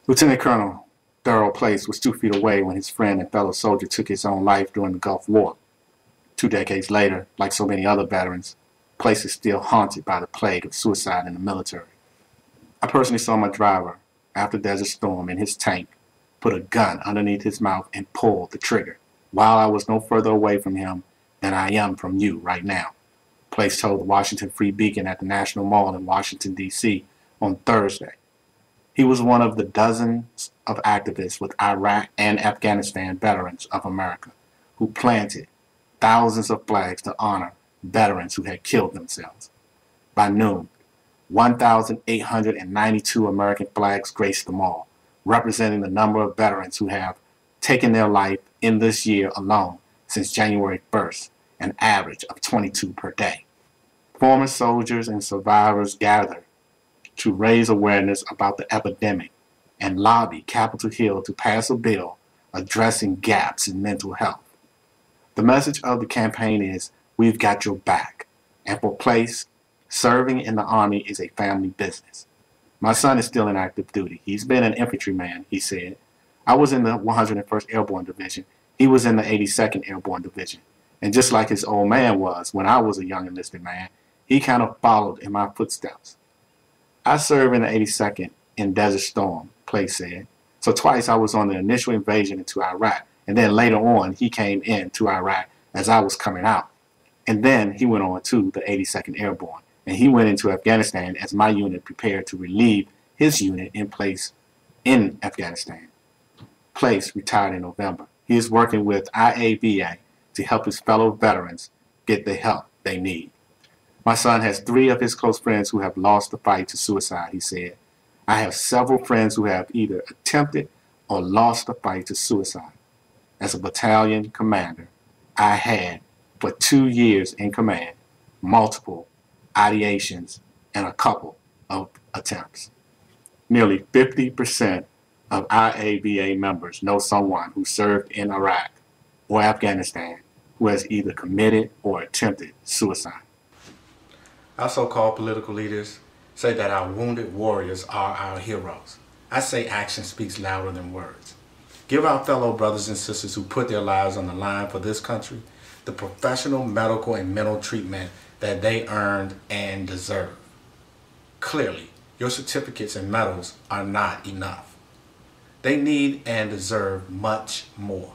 Lieutenant Colonel Darrell Place was 2 feet away when his friend and fellow soldier took his own life during the Gulf War. 2 decades later, like so many other veterans, Place is still haunted by the plague of suicide in the military. I personally saw my driver, after Desert Storm, in his tank, put a gun underneath his mouth and pull the trigger, while I was no further away from him than I am from you right now, Place told the Washington Free Beacon at the National Mall in Washington, D.C. on Thursday. He was one of the dozens of activists with Iraq and Afghanistan Veterans of America who planted thousands of flags to honor veterans who had killed themselves. By noon, 1,892 American flags graced the mall, representing the number of veterans who have taken their life in this year alone since January 1st, an average of 22 per day. Former soldiers and survivors gathered to raise awareness about the epidemic and lobby Capitol Hill to pass a bill addressing gaps in mental health. The message of the campaign is, "We've got your back," and for Place, serving in the Army is a family business. "My son is still in active duty. He's been an infantryman," he said. "I was in the 101st Airborne Division. He was in the 82nd Airborne Division. And just like his old man was when I was a young enlisted man, he kind of followed in my footsteps." "I served in the 82nd in Desert Storm," Place said. "So twice I was on the initial invasion into Iraq, and then later on he came into Iraq as I was coming out. And then he went on to the 82nd Airborne, and he went into Afghanistan as my unit prepared to relieve his unit in place in Afghanistan." Place retired in November. He is working with IAVA to help his fellow veterans get the help they need. "My son has 3 of his close friends who have lost the fight to suicide," he said. "I have several friends who have either attempted or lost the fight to suicide. As a battalion commander, I had, for 2 years in command, multiple ideations and a couple of attempts." Nearly 50% of IAVA members know someone who served in Iraq or Afghanistan who has either committed or attempted suicide. Our so-called political leaders say that our wounded warriors are our heroes. I say action speaks louder than words. Give our fellow brothers and sisters who put their lives on the line for this country the professional medical and mental treatment that they earned and deserve. Clearly, your certificates and medals are not enough. They need and deserve much more.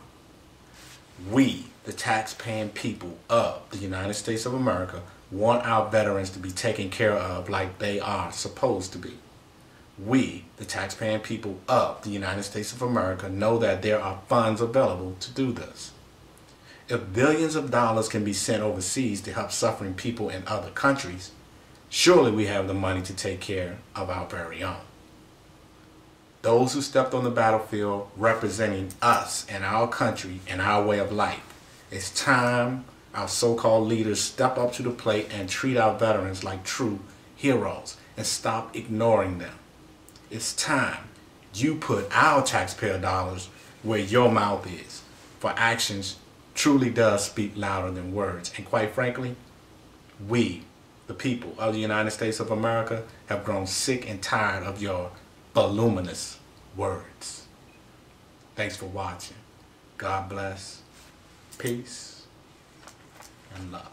We, the tax-paying people of the United States of America, want our veterans to be taken care of like they are supposed to be. We, the tax-paying people of the United States of America, know that there are funds available to do this. If billions of dollars can be sent overseas to help suffering people in other countries, surely we have the money to take care of our very own. Those who stepped on the battlefield representing us and our country and our way of life, it's time our so-called leaders step up to the plate and treat our veterans like true heroes and stop ignoring them. It's time you put our taxpayer dollars where your mouth is, for actions truly does speak louder than words. And quite frankly, we, the people of the United States of America, have grown sick and tired of your voluminous words. Thanks for watching. God bless. Peace and love.